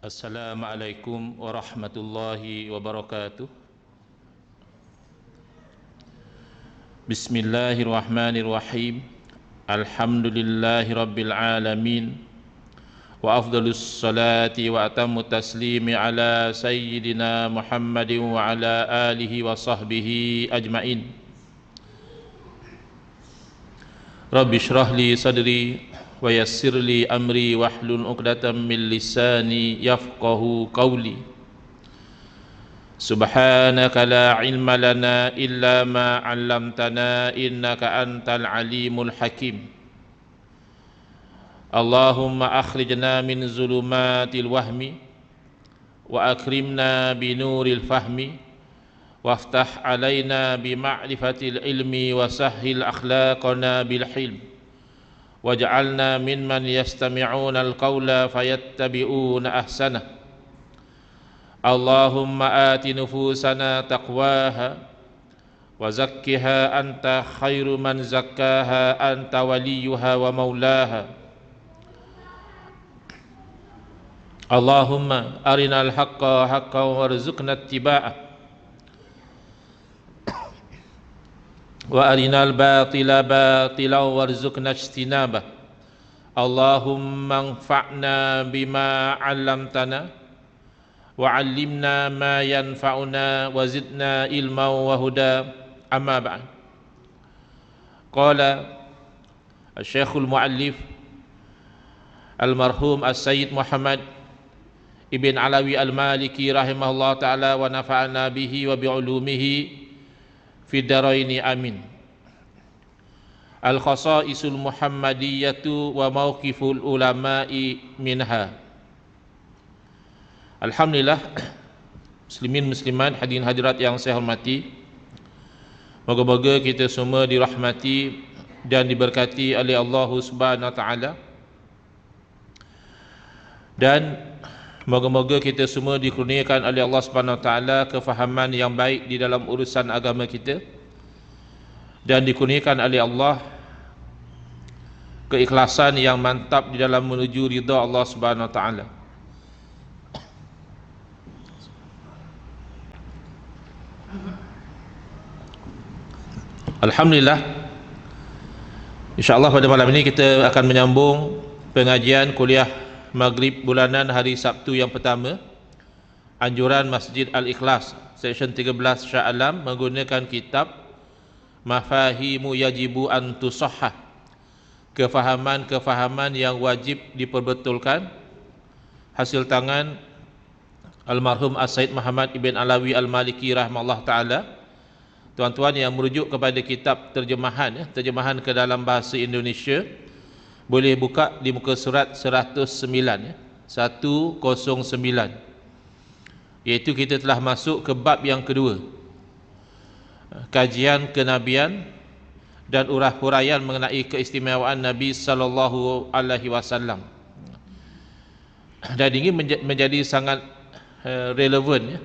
Assalamualaikum warahmatullahi wabarakatuh. Bismillahirrahmanirrahim. Alhamdulillahi rabbil alamin. Wa afdalus salati wa atammu taslimi ala sayyidina Muhammadin wa ala alihi wa sahbihi ajmain. Rabbi shrah li sadri wa yassir li amri wahlul 'uqdatam min lisani yafqahu qawli. Subhanaka la ilma lana illa ma 'allamtana innaka antal alimul hakim. Allahumma akhrijna min zulumatil wahmi wa akrimna bi nuril fahmi waftah alaina bi ma'rifatil ilmi wa sahhil akhlaqana bil hilm waj'alna mimman yastami'una al-qawla fayattabi'una ahsanah. Allahumma ati nufusana taqwaha wa zakkiha anta khairu man zakkaha anta waliyuha wa maulaha. Allahumma arinal haqqa haqqan warzuqna ittiba'ah wa arinal batila batilan warzuqna ijtinabah. Allahumma anfa'na bima 'allamtana wa 'allimna ma yanfa'una wa zidna ilman wa huda. Amma ba'd. Qala Asy-Syekhul Mu'allif Al-Marhum As-Sayyid Muhammad Ibn Alawi Al-Maliki rahimahullah ta'ala wa nafa'ana bihi wa bi'ulumihi fi daraini amin. Al-khasaisul muhammadiyatu wa mauqiful ulama'i minha. Alhamdulillah, muslimin muslimat, hadirin hadirat yang saya hormati, moga-moga kita semua dirahmati dan diberkati oleh Allah Subhanahu wa taala, dan moga-moga kita semua dikurniakan oleh Allah Subhanahu wa taala kefahaman yang baik di dalam urusan agama kita, dan dikurniakan oleh Allah keikhlasan yang mantap di dalam menuju ridha Allah Subhanahu wa taala. Alhamdulillah, insya-Allah pada malam ini kita akan menyambung pengajian kuliah Maghrib bulanan hari Sabtu yang pertama, anjuran Masjid Al-Ikhlas, section 13 Shah Alam, menggunakan kitab Mafahimu Yajibu an Tusahhah, kefahaman-kefahaman yang wajib diperbetulkan, hasil tangan Almarhum As-Sayyid Muhammad Ibn Alawi Al-Maliki rahimahullah ta'ala. Tuan-tuan yang merujuk kepada kitab terjemahan, terjemahan ke dalam bahasa Indonesia, boleh buka di muka surat 109, 109, iaitu kita telah masuk ke bab yang kedua, kajian kenabian dan urah-huraian mengenai keistimewaan Nabi sallallahu alaihi wasallam. Dan ini menjadi sangat relevan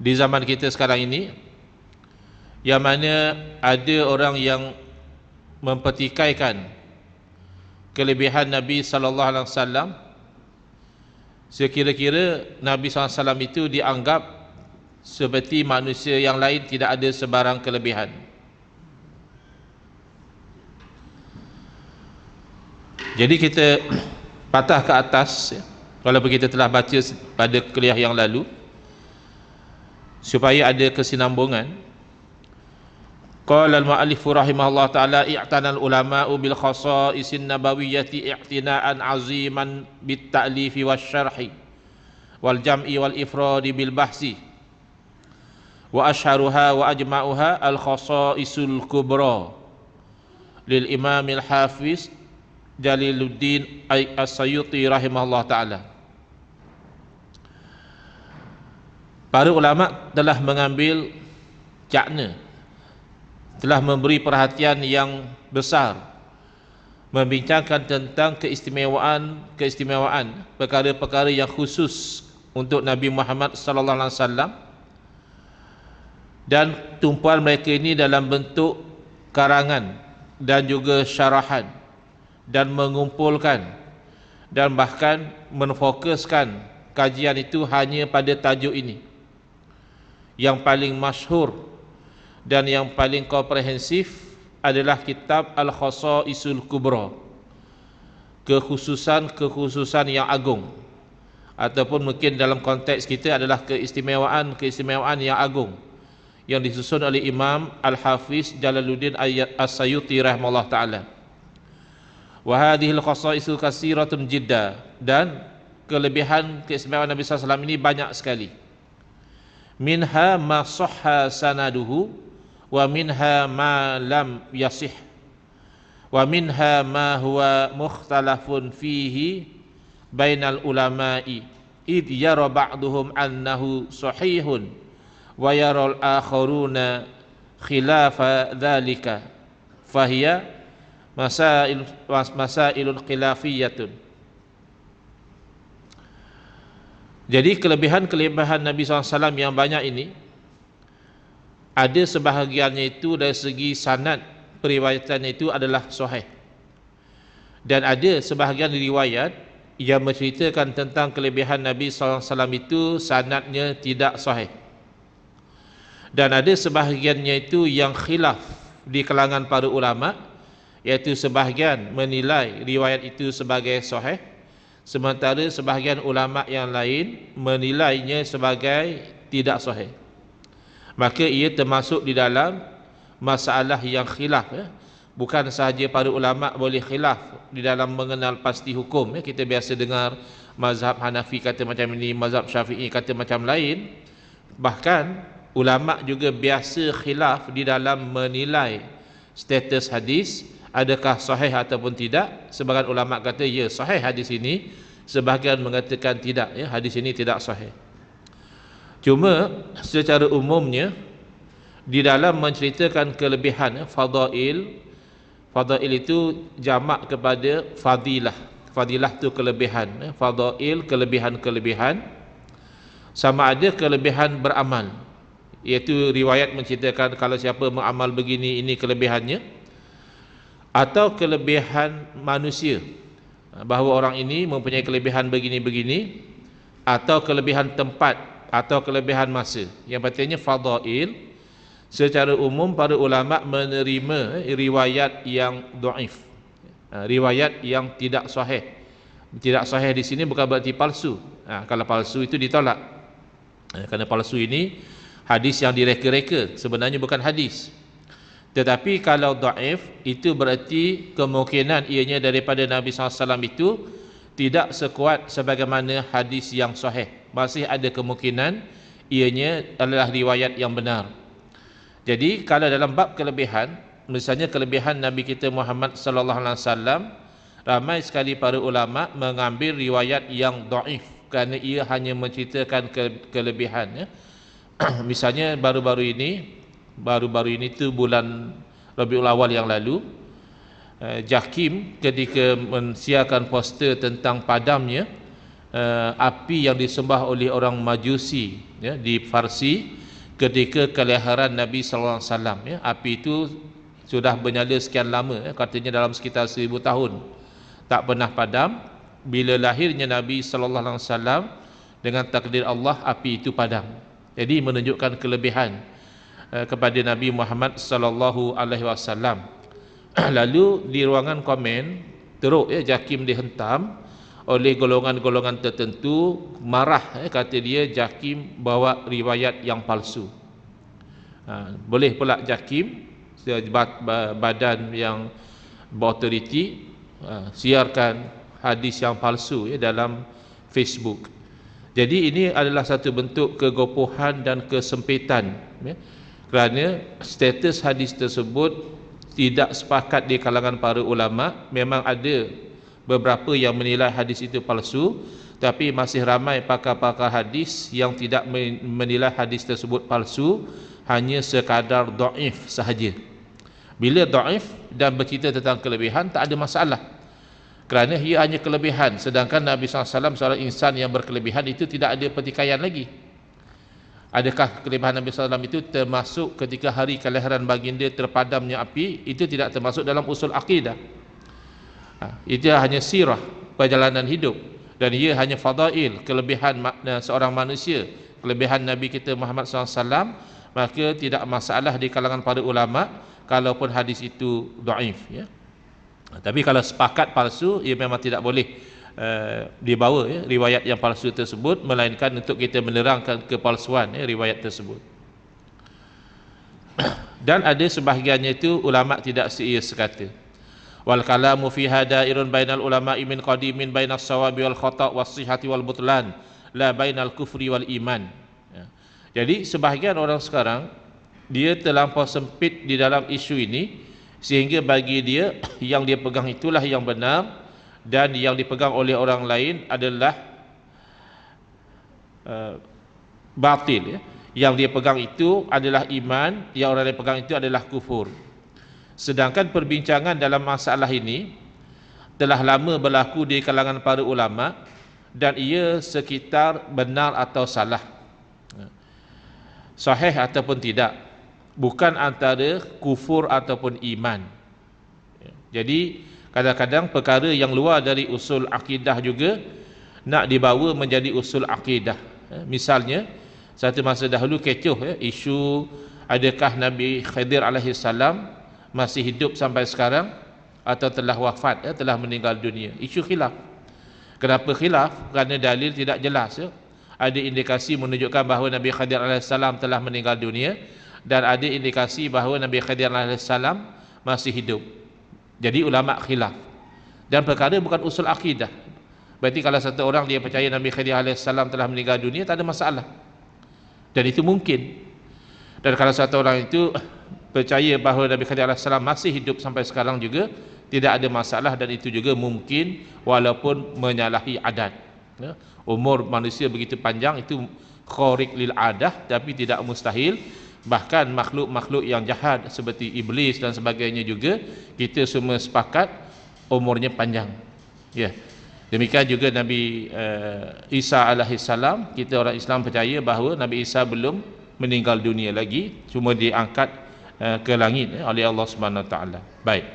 di zaman kita sekarang ini, yang mana ada orang yang mempertikaikan kelebihan Nabi sallallahu alaihi wasallam, sekira-kira Nabi sallallahu alaihi wasallam itu dianggap seperti manusia yang lain, tidak ada sebarang kelebihan. Jadi kita patah ke atas, walaupun kita telah baca pada kuliah yang lalu, supaya ada kesinambungan. Qala al-mu'allif rahimahullah ta'ala, i'tanal ulama'u bil khasa'isin nabawiyyati i'tina'an 'aziman bit ta'lifi wasyarhi wal jam'i wal ifradi bil bahsi, wa ashharuha wa ajma'uha al khasa'isul kubra lil imamil hafiz Jaliluddin As-Sayuti rahimahullah ta'ala. Para ulama telah mengambil cakna, telah memberi perhatian yang besar membincangkan tentang keistimewaan perkara-perkara yang khusus untuk Nabi Muhammad sallallahu alaihi wasallam, dan tumpuan mereka ini dalam bentuk karangan dan juga syarahan, dan mengumpulkan dan bahkan menfokuskan kajian itu hanya pada tajuk ini. Yang paling masyhur dan yang paling komprehensif adalah kitab Al-Khasaisul Kubra, kekhususan yang agung, ataupun mungkin dalam konteks kita adalah keistimewaan yang agung, yang disusun oleh Imam Al-Hafiz Jalaluddin As-Sayuti rahimahullah ta'ala. Wa hadhil khasaisul katsiratun jidda, dan kelebihan keistimewaan Nabi SAW ini banyak sekali. Minha ma sahha sanaduhu wa minha ma lam yasih wa minha ma huwa mukhtalafun fihi bainal ulama'i id yara ba'duhum annahu sahihun wa yara al-akharuna khilafa dhalika fahiya masailun khilafiyatun. Jadi kelebihan-kelebihan Nabi SAW yang banyak ini, ada sebahagiannya itu dari segi sanad periwayatannya itu adalah sahih, dan ada sebahagian riwayat yang menceritakan tentang kelebihan Nabi SAW itu sanadnya tidak sahih, dan ada sebahagiannya itu yang khilaf di kalangan para ulama, iaitu sebahagian menilai riwayat itu sebagai sahih, sementara sebahagian ulama yang lain menilainya sebagai tidak sahih. Maka ia termasuk di dalam masalah yang khilaf, ya. Bukan sahaja para ulama boleh khilaf di dalam mengenal pasti hukum, ya. Kita biasa dengar mazhab Hanafi kata macam ini, mazhab Syafi'i kata macam lain. Bahkan ulama juga biasa khilaf di dalam menilai status hadis, adakah sahih ataupun tidak. Sebagian ulama kata ya sahih hadis ini, sebahagian mengatakan tidak, ya, hadis ini tidak sahih. Cuma secara umumnya di dalam menceritakan kelebihan, fadail itu jamak kepada fadilah. Fadilah itu kelebihan, fadail kelebihan-kelebihan, sama ada kelebihan beramal, iaitu riwayat menceritakan kalau siapa mengamal begini ini kelebihannya, atau kelebihan manusia, bahawa orang ini mempunyai kelebihan begini-begini, atau kelebihan tempat, atau kelebihan masa. Yang pentingnya fadail. Secara umum para ulama menerima riwayat yang dhaif, riwayat yang tidak sahih. Tidak sahih di sini bukan berarti palsu. Kalau palsu itu ditolak, kerana palsu ini hadis yang direka-reka, sebenarnya bukan hadis. Tetapi kalau dhaif, itu berarti kemungkinan ianya daripada Nabi SAW itu tidak sekuat sebagaimana hadis yang sahih. Masih ada kemungkinan ianya adalah riwayat yang benar. Jadi kalau dalam bab kelebihan, misalnya kelebihan Nabi kita Muhammad sallallahu alaihi wasallam, ramai sekali para ulama mengambil riwayat yang dhaif kerana ia hanya menceritakan kelebihan, ya. Misalnya baru-baru ini tu bulan Rabiul Awal yang lalu, JAKIM ketika mensiarkan poster tentang padamnya api yang disembah oleh orang Majusi, ya, di Farsi ketika kelahiran Nabi sallallahu alaihi wasallam, ya. Api itu sudah bernyala sekian lama, ya, katanya dalam sekitar 1000 tahun tak pernah padam. Bila lahirnya Nabi sallallahu alaihi wasallam, dengan takdir Allah api itu padam. Jadi menunjukkan kelebihan kepada Nabi Muhammad sallallahu alaihi wasallam. Lalu di ruangan komen teruk, ya, JAKIM dihentam oleh golongan-golongan tertentu, marah, kata dia JAKIM bawa riwayat yang palsu. Boleh pula JAKIM, badan yang berautoriti, siarkan hadis yang palsu, ya, dalam Facebook. Jadi ini adalah satu bentuk kegopohan dan kesempitan, ya, kerana status hadis tersebut tidak sepakat di kalangan para ulama. Memang ada beberapa yang menilai hadis itu palsu, tapi masih ramai pakar-pakar hadis yang tidak menilai hadis tersebut palsu, hanya sekadar dhaif sahaja. Bila dhaif dan bercerita tentang kelebihan, tak ada masalah, kerana ia hanya kelebihan. Sedangkan Nabi SAW seorang insan yang berkelebihan, itu tidak ada pertikaian lagi. Adakah kelebihan Nabi SAW itu termasuk ketika hari kelahiran baginda terpadamnya api? Itu tidak termasuk dalam usul akidah. Itu hanya sirah, perjalanan hidup, dan ia hanya fadail, kelebihan seorang manusia, kelebihan Nabi kita Muhammad SAW, maka tidak masalah di kalangan para ulama kalaupun hadis itu dhaif, ya. Tapi kalau sepakat palsu, ia memang tidak boleh dibawa, ya, riwayat yang palsu tersebut, melainkan untuk kita menerangkan kepalsuan, ya, riwayat tersebut. Dan ada sebahagiannya itu ulama tidak seia sekata. Wal kalamu fi hadairun bainal ulama'i min qadimin bainas sawabi wal khata' was sihhati wal butlan, la bainal kufri wal iman. Ya. Jadi sebahagian orang sekarang dia terlampau sempit di dalam isu ini, sehingga bagi dia yang dia pegang itulah yang benar, dan yang dipegang oleh orang lain adalah batil, ya. Yang dia pegang itu adalah iman, yang orang lain pegang itu adalah kufur. Sedangkan perbincangan dalam masalah ini telah lama berlaku di kalangan para ulama, dan ia sekitar benar atau salah, sahih ataupun tidak, bukan antara kufur ataupun iman. Jadi kadang-kadang perkara yang luar dari usul akidah juga nak dibawa menjadi usul akidah. Misalnya satu masa dahulu kecoh, ya, isu adakah Nabi Khidir alaihi salam masih hidup sampai sekarang atau telah wafat, ya, telah meninggal dunia. Isu khilaf. Kenapa khilaf? Kerana dalil tidak jelas, ya. Ada indikasi menunjukkan bahawa Nabi Khidir alaihi salam telah meninggal dunia, dan ada indikasi bahawa Nabi Khidir alaihi salam masih hidup. Jadi ulama khilaf. Dan perkara bukan usul akidah. Berarti kalau satu orang dia percaya Nabi Khidir alaihi salam telah meninggal dunia, tak ada masalah. Dan itu mungkin. Dan kalau satu orang itu percaya bahawa Nabi Khidir alaihi salam masih hidup sampai sekarang juga, tidak ada masalah, dan itu juga mungkin walaupun menyalahi adat, ya. Umur manusia begitu panjang itu khariq lil adah, tapi tidak mustahil. Bahkan makhluk-makhluk yang jahat seperti iblis dan sebagainya juga, kita semua sepakat umurnya panjang, ya. Demikian juga Nabi Isa alaihi salam, kita orang Islam percaya bahawa Nabi Isa belum meninggal dunia lagi, cuma diangkat ke langit, ya, oleh Allah Subhanahu Wa Taala. Baik.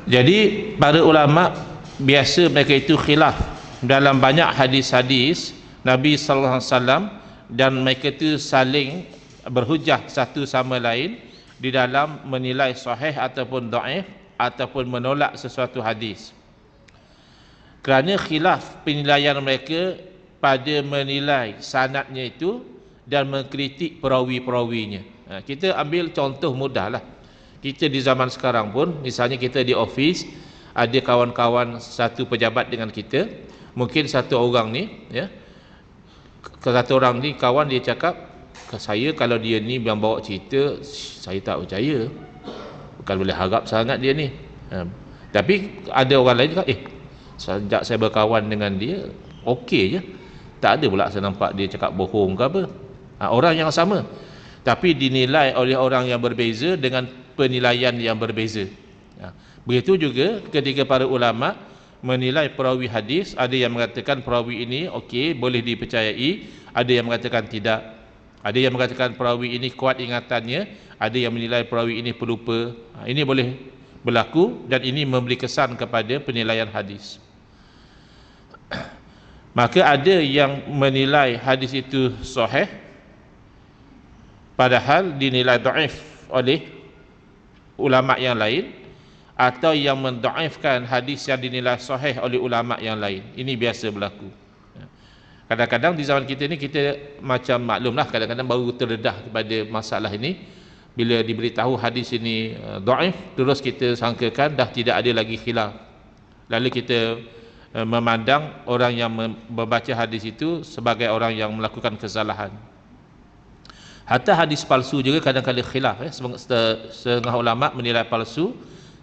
Jadi para ulama biasa mereka itu khilaf dalam banyak hadis-hadis Nabi sallallahu alaihi wasallam, dan mereka itu saling berhujah satu sama lain di dalam menilai sahih ataupun dhaif, ataupun menolak sesuatu hadis. Kerana khilaf penilaian mereka pada menilai sanadnya itu dan mengkritik perawi-perawinya. Kita ambil contoh mudah lah. Kita di zaman sekarang pun, misalnya kita di office, ada kawan-kawan satu pejabat dengan kita, mungkin satu orang ni, ya, satu orang ni kawan dia cakap, saya kalau dia ni yang bawa cerita, saya tak percaya, bukan boleh harap sangat dia ni. Tapi ada orang lain cakap, sejak saya berkawan dengan dia, okey je, tak ada pula saya nampak dia cakap bohong ke apa. Orang yang sama, tapi dinilai oleh orang yang berbeza dengan penilaian yang berbeza. Begitu juga ketika para ulama menilai perawi hadis, ada yang mengatakan perawi ini okey, boleh dipercayai, ada yang mengatakan tidak. Ada yang mengatakan perawi ini kuat ingatannya, ada yang menilai perawi ini pelupa. Ini boleh berlaku, dan ini memberi kesan kepada penilaian hadis. Maka ada yang menilai hadis itu sahih padahal dinilai dhaif oleh ulama yang lain, atau yang mendhaifkan hadis yang dinilai sahih oleh ulama yang lain. Ini biasa berlaku. Kadang-kadang di zaman kita ni, kita macam maklumlah, kadang-kadang baru terdedah kepada masalah ini. Bila diberitahu hadis ini dhaif, terus kita sangkakan dah tidak ada lagi khilaf. Lalu kita memandang orang yang membaca hadis itu sebagai orang yang melakukan kesalahan. Hatta hadis palsu juga kadang-kadang khilaf, ya. Setengah ulama menilai palsu,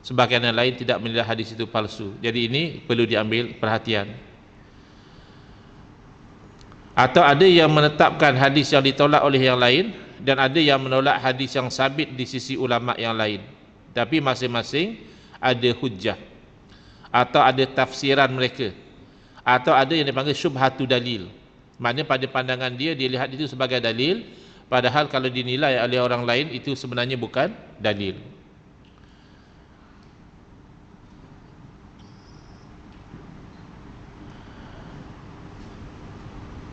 sebagian yang lain tidak menilai hadis itu palsu. Jadi ini perlu diambil perhatian. Atau ada yang menetapkan hadis yang ditolak oleh yang lain, dan ada yang menolak hadis yang sabit di sisi ulama yang lain, tapi masing-masing ada hujjah, atau ada tafsiran mereka, atau ada yang dipanggil syubhatu dalil. Maknanya pada pandangan dia, dia lihat itu sebagai dalil, padahal kalau dinilai oleh orang lain itu sebenarnya bukan dalil.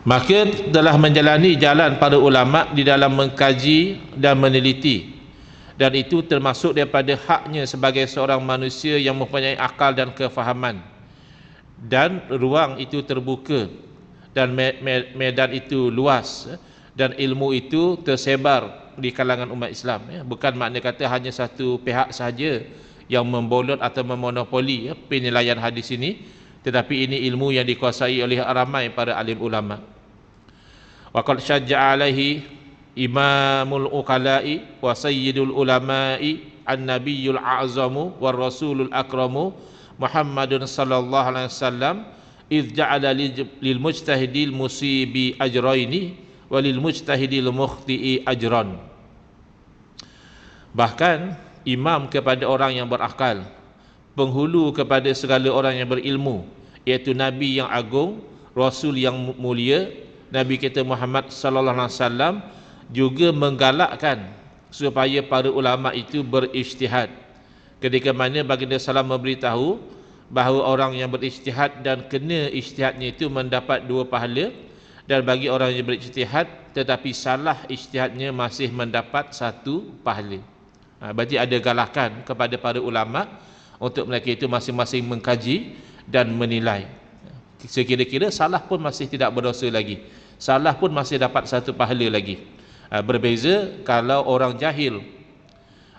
Maka telah menjalani jalan para ulama di dalam mengkaji dan meneliti, dan itu termasuk daripada haknya sebagai seorang manusia yang mempunyai akal dan kefahaman, dan ruang itu terbuka, dan medan itu luas, dan ilmu itu tersebar di kalangan umat Islam. Bukan makna kata hanya satu pihak sahaja yang membolot atau memonopoli penilaian hadis ini, tetapi ini ilmu yang dikuasai oleh ramai para alim ulama. Wa qad syajja'a alaihi imamul uqala'i wa sayyidul ulama'i an-nabiyyul a'zamu war rasulul akramu Muhammadun sallallahu alaihi wasallam idh ja'ala lil mujtahidil musibi ajraini wa lil mujtahidil mukhti'i ajran. Bahkan imam kepada orang yang berakal, penghulu kepada segala orang yang berilmu, iaitu Nabi yang agung, Rasul yang mulia, Nabi kita Muhammad sallallahu alaihi wasallam juga menggalakkan supaya para ulama itu berijtihad. Ketika mana baginda salam memberitahu bahawa orang yang berijtihad dan kena ijtihadnya itu mendapat 2 pahala, dan bagi orang yang berijtihad tetapi salah ijtihadnya masih mendapat 1 pahala. Berarti ada galakan kepada para ulama untuk mereka itu masing-masing mengkaji dan menilai. Sekira-kira salah pun masih tidak berdosa lagi, salah pun masih dapat 1 pahala lagi. Berbeza kalau orang jahil.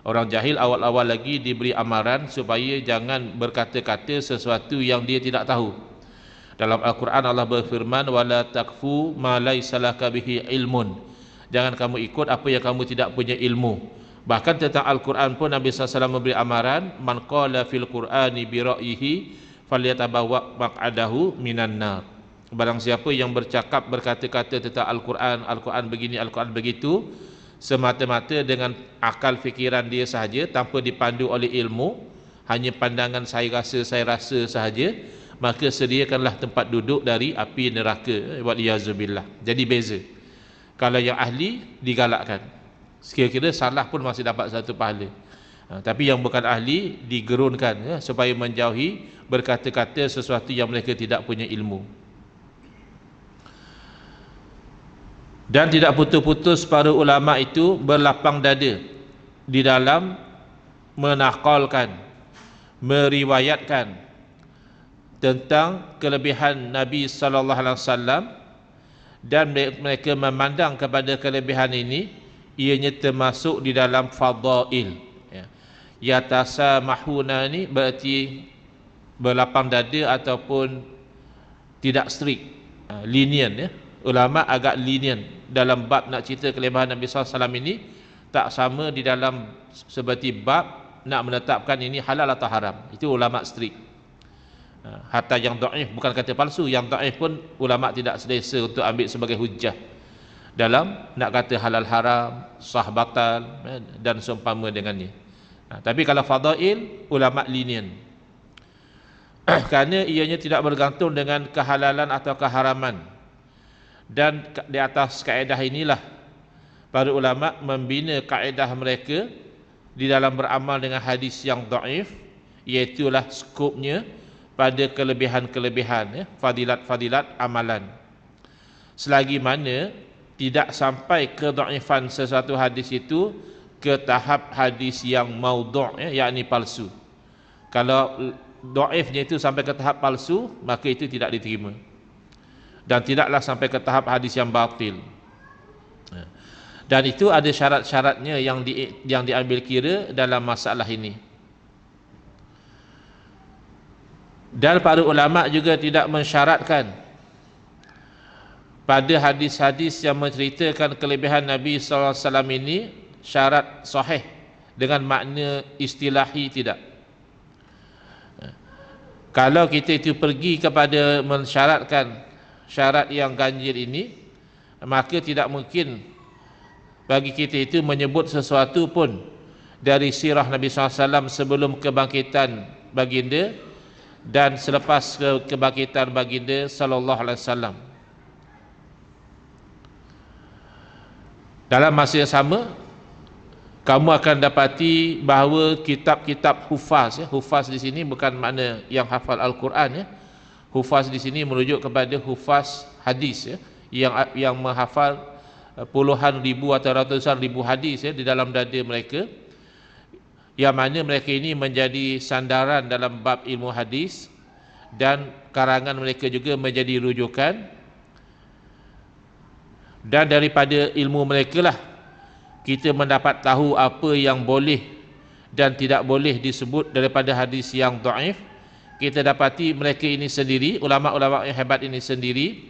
Orang jahil awal-awal lagi diberi amaran supaya jangan berkata-kata sesuatu yang dia tidak tahu. Dalam Al-Quran Allah berfirman, wala takfu ma laysa laka bihi ilmun, jangan kamu ikut apa yang kamu tidak punya ilmu. Bahkan tentang Al-Quran pun Nabi SAW memberi amaran, man qala fil qur'ani bi ra'yihi falyatabawwa maq'adahu minan nar. Barang siapa yang berkata-kata tentang Al-Quran, Al-Quran begini, Al-Quran begitu, semata-mata dengan akal fikiran dia sahaja, tanpa dipandu oleh ilmu, hanya pandangan saya rasa sahaja, maka sediakanlah tempat duduk dari api neraka, waliyazubillah. Jadi beza. Kalau yang ahli digalakkan, sekira-kira salah pun masih dapat 1 pahala. Tapi yang bukan ahli digerunkan supaya menjauhi berkata-kata sesuatu yang mereka tidak punya ilmu. Dan tidak putus-putus para ulama itu berlapang dada di dalam menakalkan, meriwayatkan tentang kelebihan Nabi sallallahu alaihi wasallam, dan mereka memandang kepada kelebihan ini ianya termasuk di dalam fadail. Yatasamahuna ni berarti berlapang dada ataupun tidak strict, lenient. Ulama agak lenient dalam bab nak cerita kelebihan Nabi SAW ini, tak sama di dalam seperti bab nak menetapkan ini halal atau haram. Itu ulama strict. Hatta yang dhaif, bukan kata palsu, yang dhaif pun ulama tidak selesa untuk ambil sebagai hujjah dalam nak kata halal haram, sah batal dan seumpama dengannya. Tapi kalau fadail, ulama lenient kerana ianya tidak bergantung dengan kehalalan atau keharaman. Dan di atas kaedah inilah para ulama membina kaedah mereka di dalam beramal dengan hadis yang dhaif, iaitulah skopnya pada kelebihan-kelebihan, fadilat-fadilat amalan. Selagi mana tidak sampai ke dhaifan sesuatu hadis itu ke tahap hadis yang maudhu', yakni palsu. Kalau dhaifnya itu sampai ke tahap palsu, maka itu tidak diterima, dan tidaklah sampai ke tahap hadis yang batil. Dan itu ada syarat-syaratnya yang diambil kira dalam masalah ini. Dan para ulama juga tidak mensyaratkan pada hadis-hadis yang menceritakan kelebihan Nabi SAW ini syarat sahih dengan makna istilahi, tidak. Kalau kita itu pergi kepada mensyaratkan syarat yang ganjil ini, maka tidak mungkin bagi kita itu menyebut sesuatu pun dari sirah Nabi SAW sebelum kebangkitan baginda dan selepas kebangkitan baginda sallallahu alaihi wasallam. Dalam masa yang sama, kamu akan dapati bahawa kitab-kitab hufaz, hufaz di sini bukan makna yang hafal Al-Quran, hufaz di sini merujuk kepada hufaz hadis, yang menghafal puluhan ribu atau ratusan ribu hadis di dalam dada mereka, yang mana mereka ini menjadi sandaran dalam bab ilmu hadis, dan karangan mereka juga menjadi rujukan. Dan daripada ilmu mereka lah kita mendapat tahu apa yang boleh dan tidak boleh disebut daripada hadis yang dhaif. Kita dapati mereka ini sendiri, ulama-ulama yang hebat ini sendiri,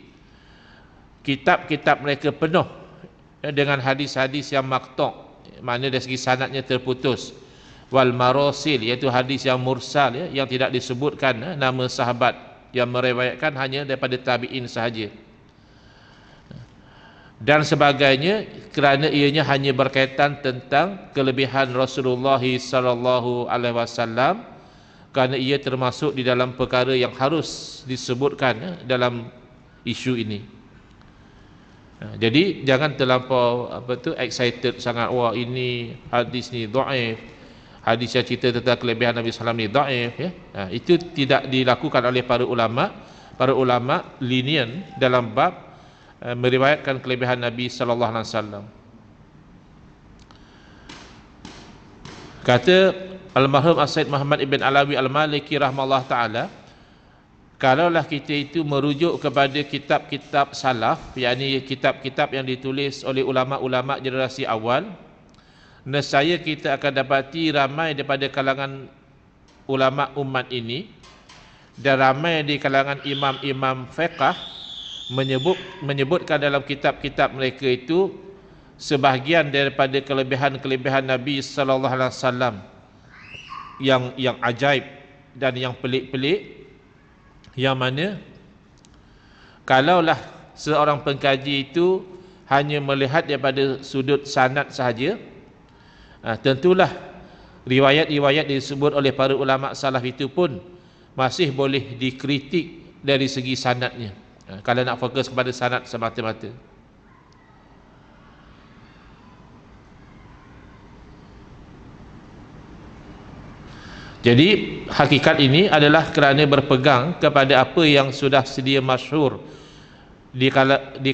kitab-kitab mereka penuh dengan hadis-hadis yang maqtu', makna dari segi sanadnya terputus, wal marasil, iaitu hadis yang mursal, yang tidak disebutkan nama sahabat yang meriwayatkan, hanya daripada tabi'in sahaja dan sebagainya, kerana ianya hanya berkaitan tentang kelebihan Rasulullah sallallahu alaihi wasallam, kerana ia termasuk di dalam perkara yang harus disebutkan dalam isu ini. Jadi jangan terlampau excited sangat, wah ini hadis ni dhaif, hadis yang cerita tentang kelebihan Nabi sallallahu alaihi wasallam ni dhaif, itu tidak dilakukan oleh para ulama. Para ulama lenient dalam bab meriwayatkan kelebihan Nabi sallallahu alaihi wasallam. Kata almarhum As-Sayyid Muhammad ibn Alawi al-Maliki rahimahullah taala, kalaulah kita itu merujuk kepada kitab-kitab salaf, yakni kitab-kitab yang ditulis oleh ulama-ulama generasi awal, nescaya kita akan dapati ramai daripada kalangan ulama umat ini dan ramai di kalangan imam-imam fiqh menyebutkan dalam kitab-kitab mereka itu sebahagian daripada kelebihan-kelebihan Nabi sallallahu alaihi wasallam yang ajaib dan yang pelik-pelik, yang mana kalaulah seorang pengkaji itu hanya melihat daripada sudut sanad sahaja, tentulah riwayat-riwayat disebut oleh para ulama salaf itu pun masih boleh dikritik dari segi sanadnya, kalau nak fokus kepada sanad semata-mata. Jadi hakikat ini adalah kerana berpegang kepada apa yang sudah sedia masyhur di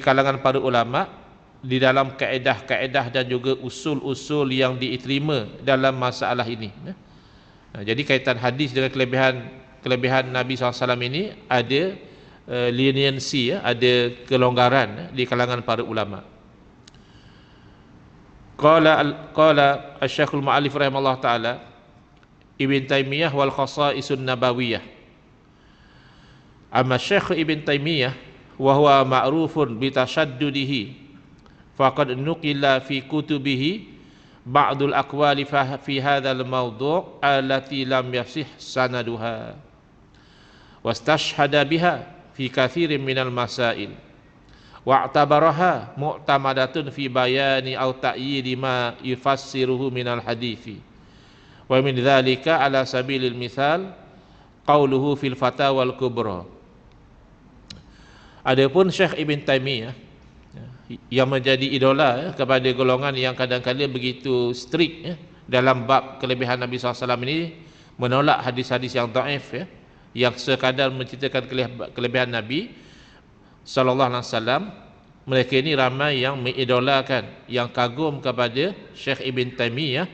kalangan para ulama di dalam kaedah-kaedah dan juga usul-usul yang diterima dalam masalah ini. Jadi kaitan hadis dengan kelebihan Nabi SAW ini ada leniency, ada kelonggaran di kalangan para ulama. Qala Asy-Syekhul Mu'allif rahimahullah taala, Ibn Taimiyah wal Khasa'isun Nabawiyah. Amma Syekh Ibn Taimiyah wa huwa ma'rufun bi tashaddudihi, faqad nuqila fi kutubihi ba'dul aqwali fi hadzal mawdu' allati lam yasih sanaduha wastashhada biha fi katsirin minal masail wa'tabaraha mu'tamadatun fi bayani aw ta'yidi ma yufassiruhu minal hadithi. Wa min dzalika ala sabilil mithal qauluhu fil fatawal kubra. Adapun Syekh Ibn Taimiyah yang menjadi idola kepada golongan yang kadang-kadang begitu strict dalam bab kelebihan Nabi SAW ini, menolak hadis-hadis yang dhaif, yang sekadar menceritakan kelebihan Nabi sallallahu alaihi wasallam. Mereka ini ramai yang mengidolakan, yang kagum kepada Syekh Ibn Taimiyah.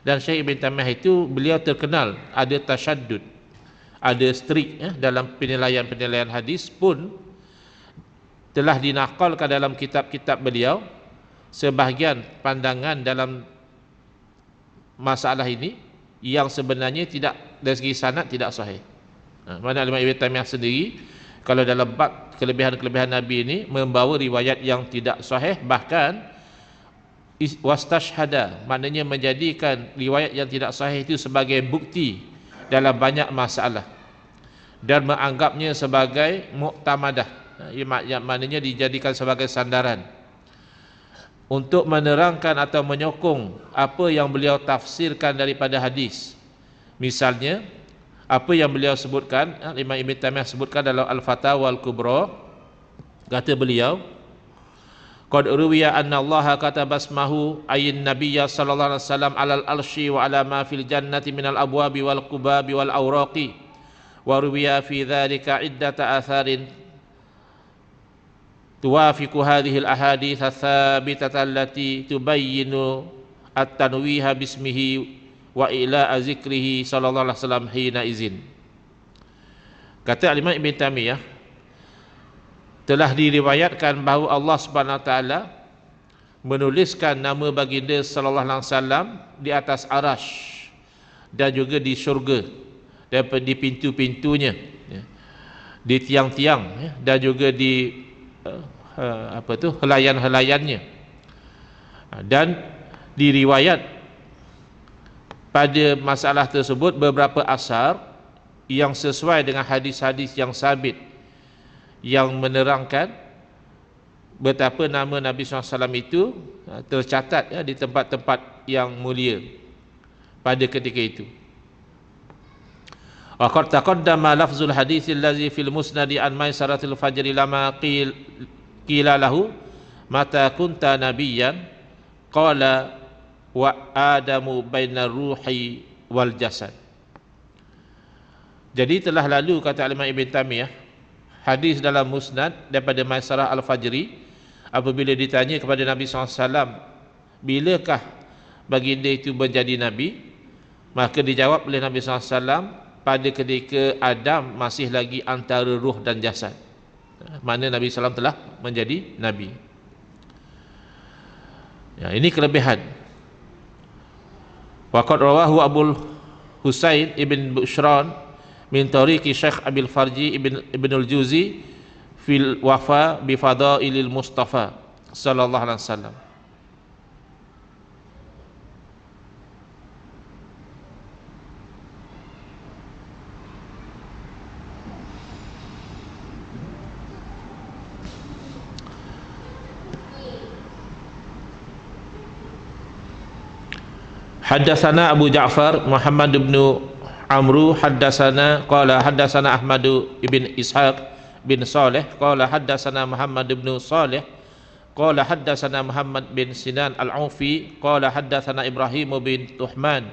Dan Syekh Ibn Taimiyah itu beliau terkenal ada tasyaddud, ada strict dalam penilaian hadis, pun telah dinakalkan dalam kitab-kitab beliau sebahagian pandangan dalam masalah ini yang sebenarnya tidak dari segi sanad tidak sahih. Mana Imam Ibn Taimiyah sendiri kalau dalam bab kelebihan-kelebihan Nabi ini membawa riwayat yang tidak sahih, bahkan wastashhada, maknanya menjadikan riwayat yang tidak sahih itu sebagai bukti dalam banyak masalah dan menganggapnya sebagai mu'tamadah, yang maknanya dijadikan sebagai sandaran untuk menerangkan atau menyokong apa yang beliau tafsirkan daripada hadis. Misalnya apa yang beliau sebutkan, Imam Ibn Taimiyah sebutkan dalam Al-Fatawa Al-Kubra, kata beliau, Qad ruwiya anna Allah kataba ismahu ayyin nabiyya sallallahu alaihi wasallam alal arsy wa ala ma fil jannati minal abwabi wal qubabi wal awraqi wa ruwiya fi dzalika iddata atharin tuwafiqu hadhihi al ahadits ats-tsabitah allati tubayyinu at-tanwiha bismihi wa ila zikrihi sallallahu alaihi wasallam hina izin. Kata Imam Ibn Taimiyah, telah diriwayatkan bahawa Allah Subhanahu Wa Taala menuliskan nama baginda sallallahu alaihi wasallam di atas arasy dan juga di syurga, dan di pintu-pintunya, di tiang-tiang, dan juga di helayan-helayannya. Dan diriwayat pada masalah tersebut beberapa asar yang sesuai dengan hadis-hadis yang sabit yang menerangkan betapa nama Nabi SAW itu tercatat di tempat-tempat yang mulia pada ketika itu. Wa qad taqaddama lafzul hadits allazi fil musnad an maisaratil fajri lama qila lahu mata kunta nabiyyan qala wa adamu bainar ruhi wal jasad. Jadi telah lalu, kata Imam Ibn Taimiyah, hadis dalam musnad daripada Maisarah Al-Fajri, apabila ditanya kepada Nabi SAW, bilakah baginda itu menjadi Nabi, maka dijawab oleh Nabi SAW, pada ketika Adam masih lagi antara ruh dan jasad. Mana Nabi SAW telah menjadi Nabi. Ya, ini kelebihan. Waqad rawahu Abul Husain ibn Bushran min tariqi Syekh Abil Farji ibn al-Juzi fil wafa bi fadailil Mustafa sallallahu alaihi wasallam. Haddatsana Abu Ja'far Muhammad ibn Amru haddatsana qala haddatsana Ahmad ibn Ishaq bin Saleh qala haddatsana Muhammad ibn Saleh qala haddatsana Muhammad bin Sinan al-Aufi qala haddatsana Ibrahim bin Tuhman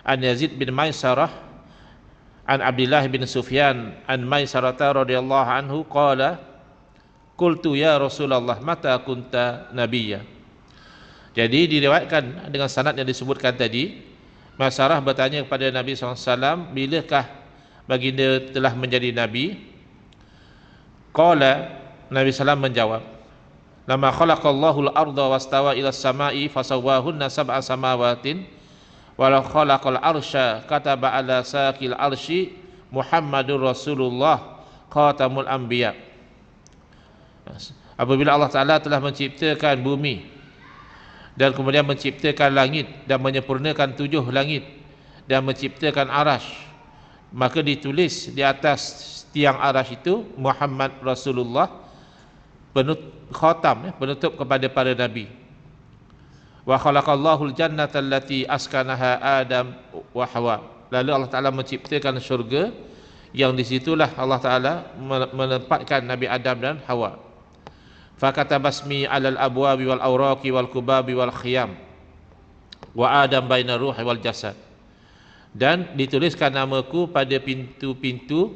an Yazid bin Maisarah an Abdullah bin Sufyan an Maisarah radhiyallahu anhu qala qultu ya Rasulullah mata kunta nabiyya. Jadi diriwayatkan dengan sanad yang disebutkan tadi, Maisarah bertanya kepada Nabi SAW, bilakah baginda telah menjadi Nabi? Qala, Nabi SAW menjawab, lama khalaqallahu al-arda wastawa ila as-sama'i fasawwahunna sab'a samawatin walau khalaqal arsya kataba ala saqil arsy Muhammadur Rasulullah khatamul anbiya. Apabila Allah Ta'ala telah menciptakan bumi dan kemudian menciptakan langit dan menyempurnakan 7 langit dan menciptakan arasy, maka ditulis di atas tiang arasy itu Muhammad Rasulullah, khatam, penutup kepada para nabi. Wa khalaqallahu al-jannata allati askanaha Adam wa Hawa. Lalu Allah Ta'ala menciptakan syurga yang disitulah Allah Ta'ala menempatkan Nabi Adam dan Hawa. Fakata basmi alal abwabi wal awraqi wal kubabi wal khiyam wa Adam baina ruhi wal jasad. Dan dituliskan namaku pada pintu-pintu,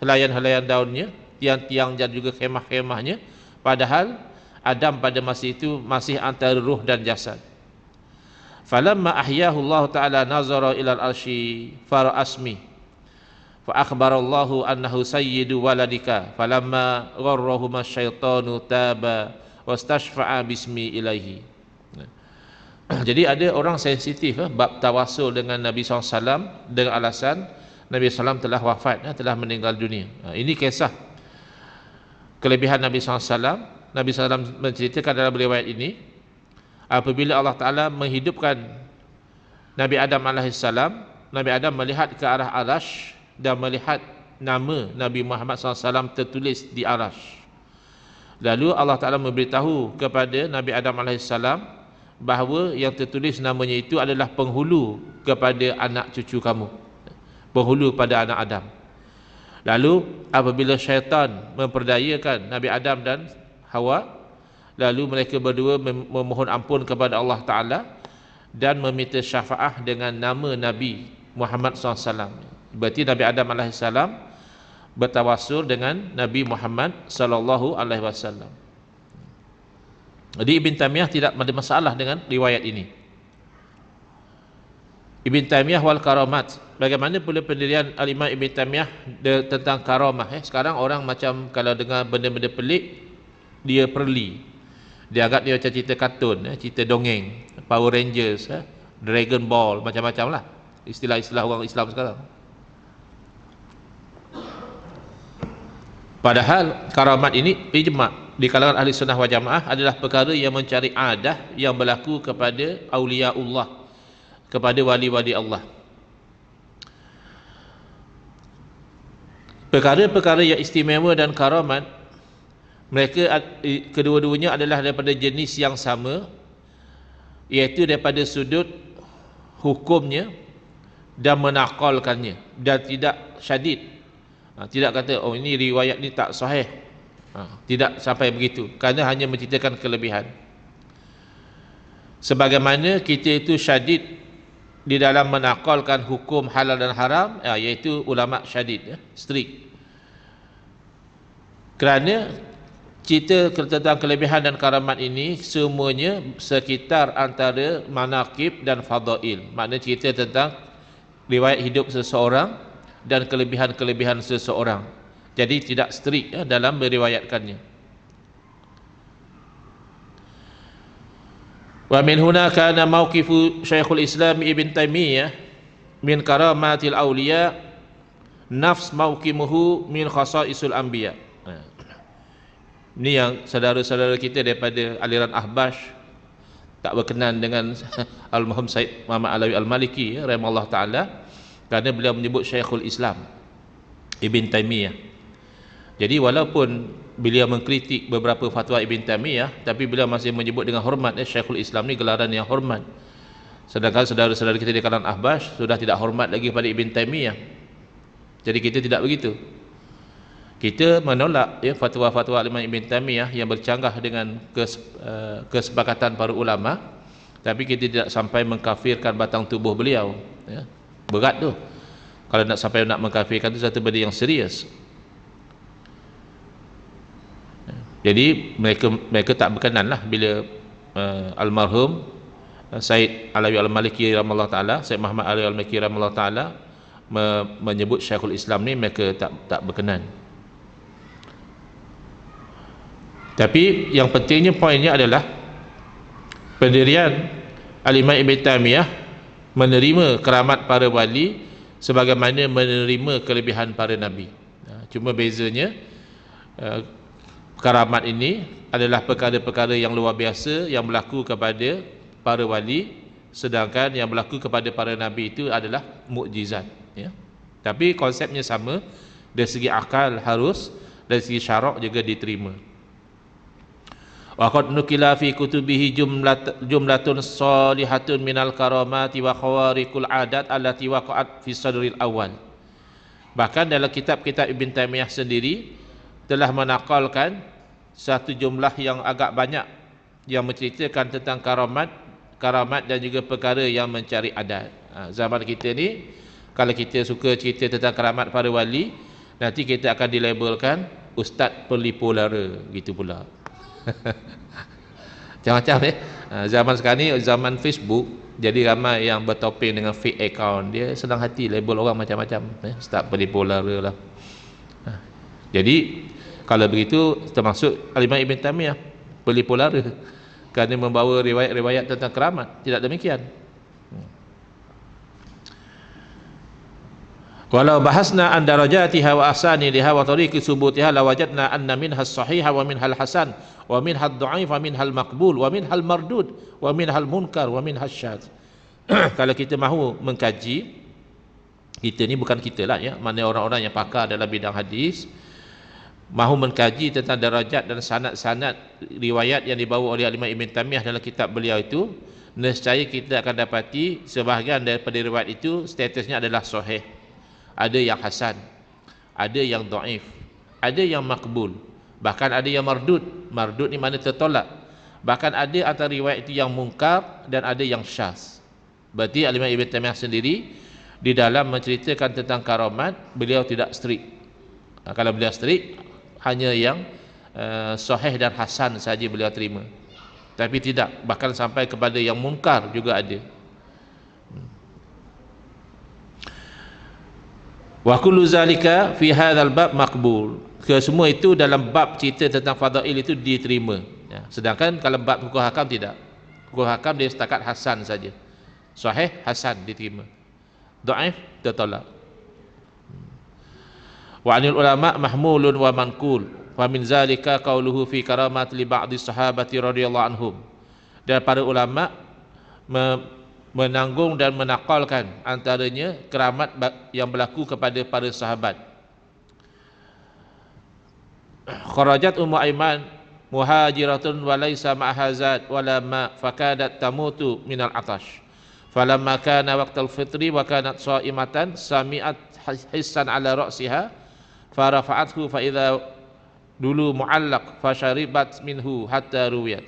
helayan-helayan daunnya, tiang-tiang dan juga khemah-khemahnya, padahal Adam pada masa itu masih antara ruh dan jasad. Falamma ahyahu Allah Ta'ala nazara ilal arsy fara'asmi fa akhbarallahu annahu sayyidu waladika falamma gharrahuma syaitanu taba wastashfa'a bismi ilaihi. Jadi ada orang sensitif bab tawasul dengan Nabi SAW dengan alasan Nabi SAW telah wafat, telah meninggal dunia. Ini kisah kelebihan Nabi SAW. Nabi SAW menceritakan dalam riwayat ini, apabila Allah Ta'ala menghidupkan Nabi Adam AS, Nabi Adam melihat ke arah arasy dan melihat nama Nabi Muhammad SAW tertulis di arasy. Lalu Allah Ta'ala memberitahu kepada Nabi Adam AS bahawa yang tertulis namanya itu adalah penghulu kepada anak cucu kamu, penghulu pada anak Adam. Lalu apabila syaitan memperdayakan Nabi Adam dan Hawa, lalu mereka berdua memohon ampun kepada Allah Ta'ala dan meminta syafaah dengan nama Nabi Muhammad SAW. Berarti Nabi Adam AS bertawassul dengan Nabi Muhammad SAW. Jadi Ibn Taymiyah tidak ada masalah dengan riwayat ini. Ibn Taymiyah wal karamat. Bagaimana pula pendirian Al-Imam Ibn Taymiyah tentang karamah? Sekarang orang macam kalau dengar benda-benda pelik, dia perli. Dia anggap dia macam cerita kartun, cerita dongeng, Power Rangers, Dragon Ball, macam-macam lah istilah-istilah orang Islam sekarang. Padahal karamat ini ijma' di kalangan ahli sunnah wal jamaah adalah perkara yang mencari adah yang berlaku kepada awliyaullah, kepada wali-wali Allah. Perkara-perkara yang istimewa dan karamat, mereka kedua-duanya adalah daripada jenis yang sama, iaitu daripada sudut hukumnya dan menakalkannya, dan tidak syadid. Tidak kata oh ini riwayat ni tak sahih, tidak sampai begitu, kerana hanya menceritakan kelebihan. Sebagaimana kita itu syadid di dalam menakalkan hukum halal dan haram, iaitu ulama syadid, strict. Kerana cerita tentang kelebihan dan karamat ini semuanya sekitar antara manaqib dan fadail. Maknanya cerita tentang riwayat hidup seseorang dan kelebihan-kelebihan seseorang. Jadi tidak strict dalam meriwayatkannya. Wa min huna kana mauqifu Syekhul Islam Ibn Taymiyah min karamatil awliya nafs mauqimuhu min khasa'isul anbiya. Ini yang saudara-saudara kita daripada aliran Ahbash tak berkenan dengan Al-Mahum Said Muhammad Alawi Al-Maliki rahimahullah ta'ala, kerana beliau menyebut Syekhul Islam Ibn Taymiyah. Jadi walaupun beliau mengkritik beberapa fatwa Ibn Taymiyah, tapi beliau masih menyebut dengan hormat. Syekhul Islam ni gelaran yang hormat. Sedangkan saudara-saudara kita di kalangan Ahbash sudah tidak hormat lagi pada Ibn Taymiyah. Jadi kita tidak begitu. Kita menolak fatwa-fatwa Imam Ibn Taymiyah yang bercanggah dengan kesepakatan para ulama, tapi kita tidak sampai mengkafirkan batang tubuh beliau. Berat tu. Kalau nak sampai nak mengkafirkan tu satu benda yang serius. Jadi mereka tak berkenan lah bila almarhum Said Alawi Al-Maliki rahimahullah taala, Said Muhammad Alawi Al-Maliki rahimahullah taala menyebut Syekhul Islam ni, mereka tak berkenan. Tapi yang pentingnya poinnya adalah pendirian Al-Imam Ibn Taymiyah menerima keramat para wali sebagaimana menerima kelebihan para nabi. Cuma bezanya karamat ini adalah perkara-perkara yang luar biasa yang berlaku kepada para wali, sedangkan yang berlaku kepada para nabi itu adalah mukjizat. Tapi konsepnya sama, dari segi akal harus, dari segi syarak juga diterima. Wa qad nukila fi kutubihi jumlatun salihatun minal karamati wa khawariqul adat allati waqa'at fi sadril awal. Bahkan dalam kitab-kitab Ibn Taymiyah sendiri telah menakalkan satu jumlah yang agak banyak yang menceritakan tentang karamat dan juga perkara yang mencari adat. Zaman kita ni, kalau kita suka cerita tentang karamat para wali, nanti kita akan dilabelkan ustaz pelipu lara, gitu pula. Macam-macam zaman sekarang ni zaman Facebook, jadi ramai yang bertopeng dengan fake account. Dia senang hati label orang macam-macam, ustaz pelipu lara lah. Jadi kalau begitu termasuk Al-Imam Ibn Taymiyah pelipu lara kerana membawa riwayat-riwayat tentang keramat. Tidak demikian. Walau bahasna an darajatiha wa asanidiha wa tariqi subutiha lawajadna anna minha as-sahiha wa minha al-hasan wa minha ad-dha'if wa minha al-maqbul wa minha al-mardud wa minha al-munkar wa minha asy-syadz. Kalau kita mahu mengkaji, kita ni bukan kita lah ya, mana orang-orang yang pakar dalam bidang hadis, mahu mengkaji tentang darajat dan sanad-sanad riwayat yang dibawa oleh Imam Ibn Taymiyah dalam kitab beliau itu, nescaya kita akan dapati sebahagian daripada riwayat itu statusnya adalah sahih, ada yang hasan, ada yang dhaif, ada yang makbul, bahkan ada yang mardud. Mardud ni mana tertolak. Bahkan ada antara riwayat itu yang mungkar dan ada yang syaz. Berarti Al-Imam Ibn Taimiyah sendiri di dalam menceritakan tentang karamat, beliau tidak strict. Kalau beliau strict, hanya yang sahih dan hasan saja beliau terima. Tapi tidak, bahkan sampai kepada yang mungkar juga ada. Wa kullu zalika fi hadzal bab maqbul. Semua itu dalam bab cerita tentang fadail itu diterima. Ya. Sedangkan kalau bab hukum hakam tidak. Hukum hakam dia setakat hasan saja. Sahih hasan diterima. Dhaif ditolak. Wa 'anil ulama mahmulun wa manqul. Wa min zalika qauluhu fi karamat li ba'di sahabati radhiyallahu anhum. Dan para ulama menanggung dan menakalkan antaranya keramat yang berlaku kepada para sahabat. Kharajat Ummu Aiman muhajiratun wa laysa ma'aha zat wala ma fakadat tamutu minal atash. Falamma kana waqtal fitri wa kanat sha'imatan sami'at hissan ala ra'siha farafa'athu fa idza dulu mu'allaq fasharibat minhu hatta ruwiyat.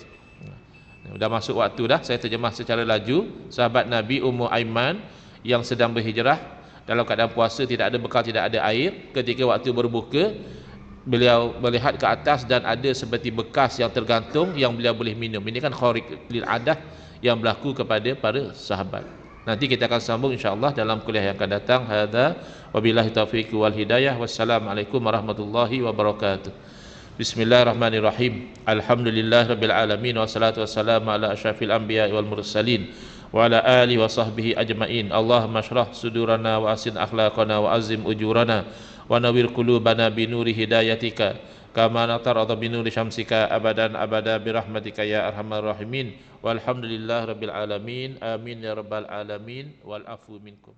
Dah masuk waktu dah, saya terjemah secara laju. Sahabat Nabi Ummu Aiman yang sedang berhijrah dalam keadaan puasa, tidak ada bekal, tidak ada air. Ketika waktu berbuka, beliau melihat ke atas dan ada seperti bekas yang tergantung yang beliau boleh minum. Ini kan khariq lil adah yang berlaku kepada para sahabat. Nanti kita akan sambung insya-Allah dalam kuliah yang akan datang. Hadza wabillahi taufiq wal hidayah. Wassalamualaikum warahmatullahi wabarakatuh. Bismillahirrahmanirrahim. Alhamdulillahirabbil alamin wassalatu wassalamu ala asyrafil anbiya'i wal mursalin wa ala alihi wa sahbihi ajmain. Allahumma shrah sudurana wa asin akhlaqana wa azim ujurana wa nawwir qulubana bi nuri hidayatika kama natarada bi nuri syamsika abadan abada bi rahmatika ya arhamar rahimin. Walhamdulillahirabbil alamin. Amin ya rabbal alamin wal afu minkum.